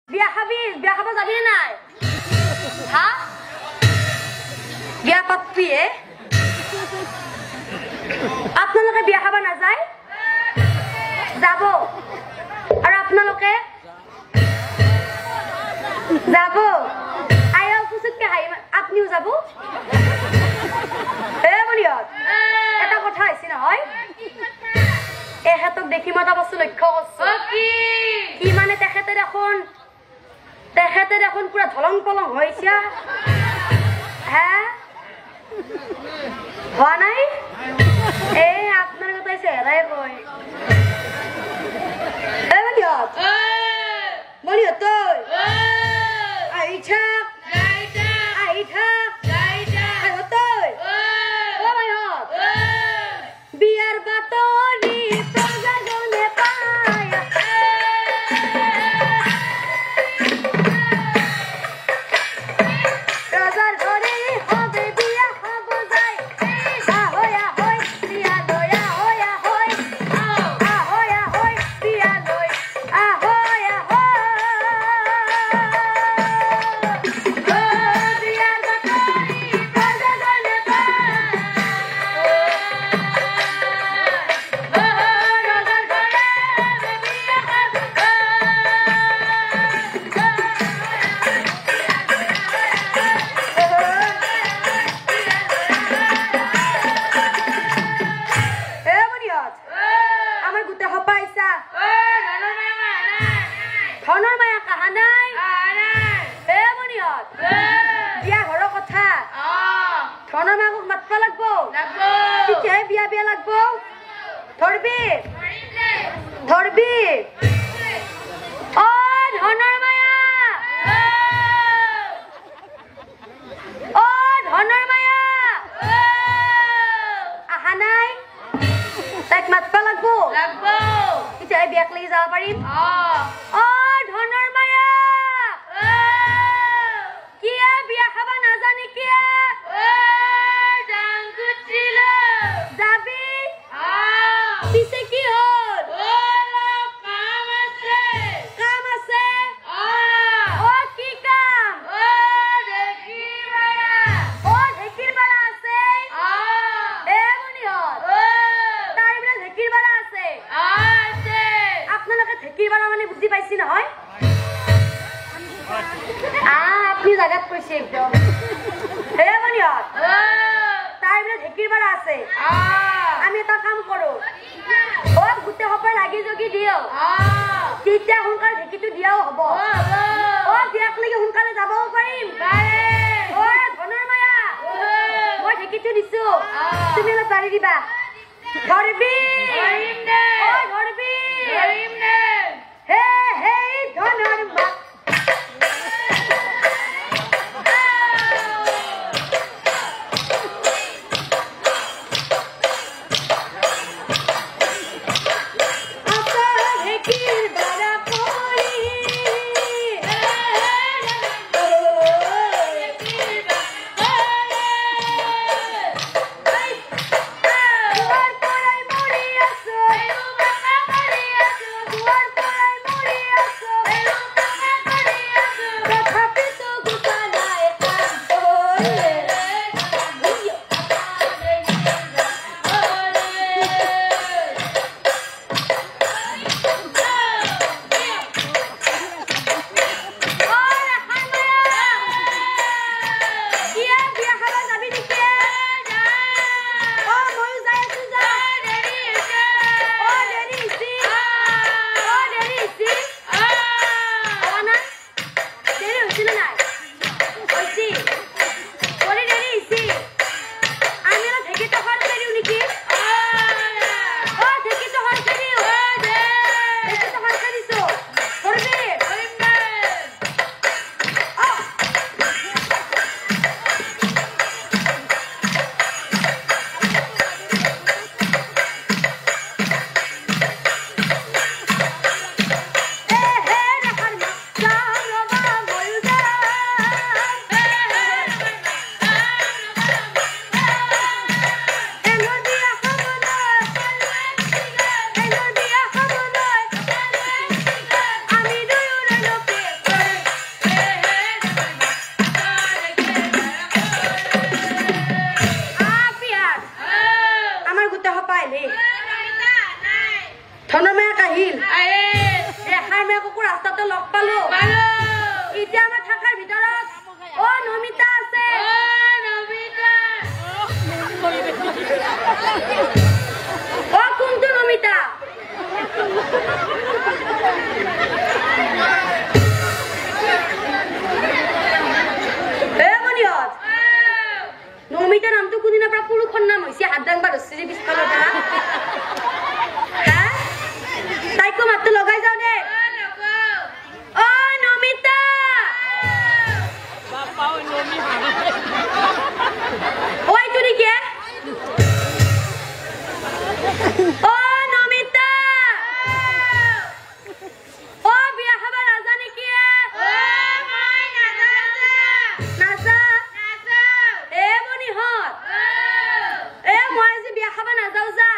বিয়া খাবি বিয়া খাব যাবি নাই হা বিয়া পাতবি আপোনালোকে বিয়া খাব নাযায় যাব আৰু আপোনালোকে যাব আয়া পুচুককে হাই আপনিও যাব বলিয়ত এটা কথা হৈছে নহয় এহেতক দেখি মই এটা বস্তু লক্ষ্য কৰিছো কি মানে তেখেতে দেখোন পুৰা ধলং পলং হৈছে হে হোৱা নাই আপনার কথাই চেহারাই কয় বলিয়ত তই আহি থাক তই বিয়ার বাতরি প্রজাজনে পায় রাজার ঘরে হবে বিয়া হব যায় আহয়া হই বিয়া লয়া হয়া হই আহয়া হই বিয়া লই আহয়া হই বিয়ার বাতরি প্রজাজনে ধনৰ মায়া কাহা নাই বনিয়ত বিয়া ঘৰৰ কথা ধনৰ মায়াক মাতবা লাগব তেতিয়াহে বিয়া বিয়া লাগব ধৰবি অ ধনৰ মায়া আহা নাই তাইক মাতবা লাগব তেতিয়াহে বিয়াক লাগি যাব পাৰিম ধনৰ মায়া কিয়া বিয়া খাবা নাজানি কিয়া যাবি পিছে কি হল কাম আছে কি কাম ঢেঁকিৰ বালা আছে বনিয়ত তাৰ বোলে ঢেঁকিৰ বালা আছে আপোনালোকে ঢেঁকিৰ বালা মানে বুজি পাইছি নহয় আপনি জাগাত কৈছে একদম বনিয়ত তাৰ বোলে ঢেঁকিৰ বালা আছে আমি এটা কাম কৰো গোটেই সপাই লাগি জগি দিও তেতিয়া সোনকালে ঢেঁকিটো দিয়াও হব বিয়াক লাগি সোনকালে যাবও পাৰিম ধনৰ মায়া মই ঢেঁকিটো দিছো তুমি অলপ পাৰি দিবা ধৰবি ধনৰ মা What? পালো এতিয়া আমাৰ থাকাৰ ভিতৰত ও নমিতা আছে ও কোনটো নমিতা নমিতা নামটো কোনদিনৰ পৰা পুৰুষৰ নাম হৈছে হাত দাংবা ধৰছি যে পিছফালৰ পৰা তাইকো মাতটো লগাই যাও দে ও নমিতা ও এইটো নেকি ও নমিতা ও বিয়া খাবা নাজা নেকি নাজা এ মনিহত এ মই আজি বিয়া খাবা নাযাও যা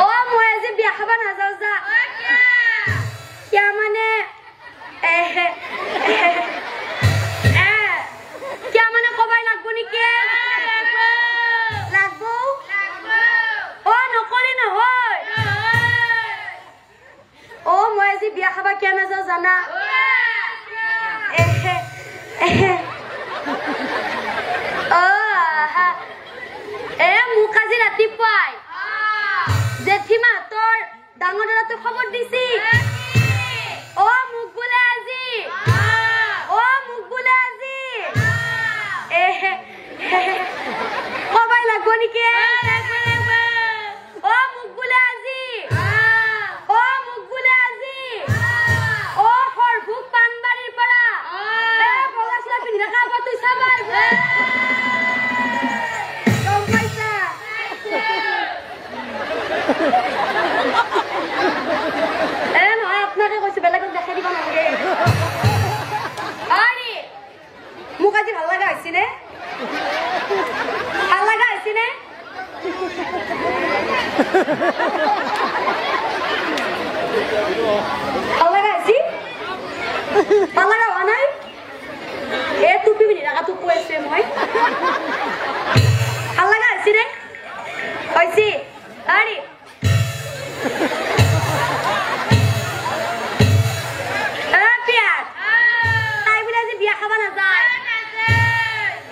ও মই আজি বিয়া খাবা নাযাও যা কিয়া মানে কিয়া মানে কবাই লাগবো নেকি লাগবো ও নকলি নহয় ও মই আজি বিয়া খাবা কিয়া নাযাও জানা মোক আজি ৰাতিপুৱাই জেঠিমা তোৰ ডাঙৰ দাদাটো খবৰ দিছি ও মোক বোলে আজি কবাই লাগব নেকি ও মোক বোলে আজি ও সৰভোগ পানবাৰীৰ পৰা বগা চোলা পিন্ধি থকা আগত তুই চাবাই গম পাইছা নহয় আপোনাকে কৈছো বেলেগক দেখাই দিব নালাগে মোক আজি ভাল লগা হৈছে নে ভাল লগা হৈছে নে ভাল লগা হৈছে ভাল লগা হোৱা নাই এ টুপি পিন্ধি থকাটো কৈ আছে মই ভাল লগা হৈছে নে হৈছে তাই বোলে আজি বিয়া খাবা নাযায়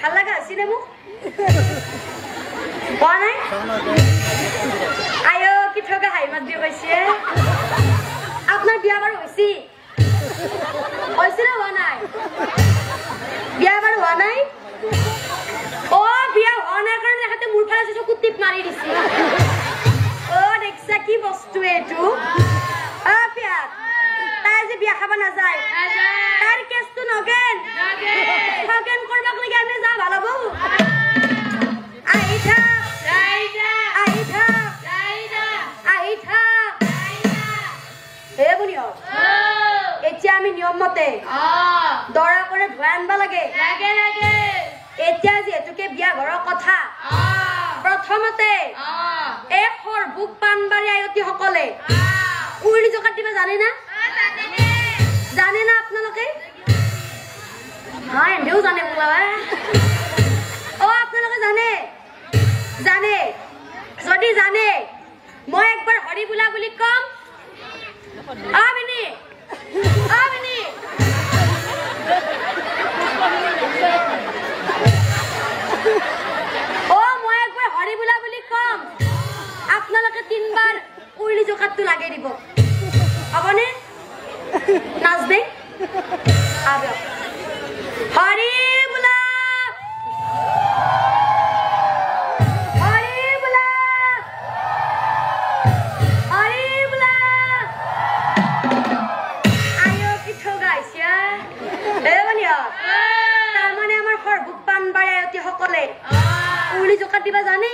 ভাল লগা হৈছে নে মোক হোৱা নাই আয়ো কি ঠগা হাই মাত দিয়ে কৈছে আপোনাৰ বিয়া বাৰু হৈছে নে হোৱা নাই বিয়া বাৰু হোৱা নাই ও বিয়া হোৱা নাই কাৰণে দেখাতে মোৰ ফালে চকুত টিপ মাৰি দিছে ও দেখছা কি বস্তু এইটো তাই যে বিয়া খাবা নাযায় তার কেসটো নগেন করবাক লাগি আমি যা ভালো বউ এতিয়া আমি নিয়ম মতে দৰা কৰে ধুৱাই আনবা লাগে এতিয়া যেহেতুকে বিয়া ঘৰৰ কথা প্ৰথমতে এই সৰভোগ পানবাৰী আয়তী সকলে উইলি জকাত দিবা জানে না আপোনালোকে এনেও জানে বোলা ও আপোনালোকে জানে যদি জানে মই একবাৰ হৰি বোলা বুলি কম আবিনি ও মই একবাৰ হৰি বোলা বুলি কম আপোনালোকে 3 বাৰ উইলি জকাতটো লাগাই দিব হবনে নাচবে আবে হৰি বুলা আয়ো কি ঠগাইছে এমনিয়া তাৰ মানে আমাৰ সৰভোগ পানবাৰী আয়তী সকলে উইলি জকাত দিবা জানে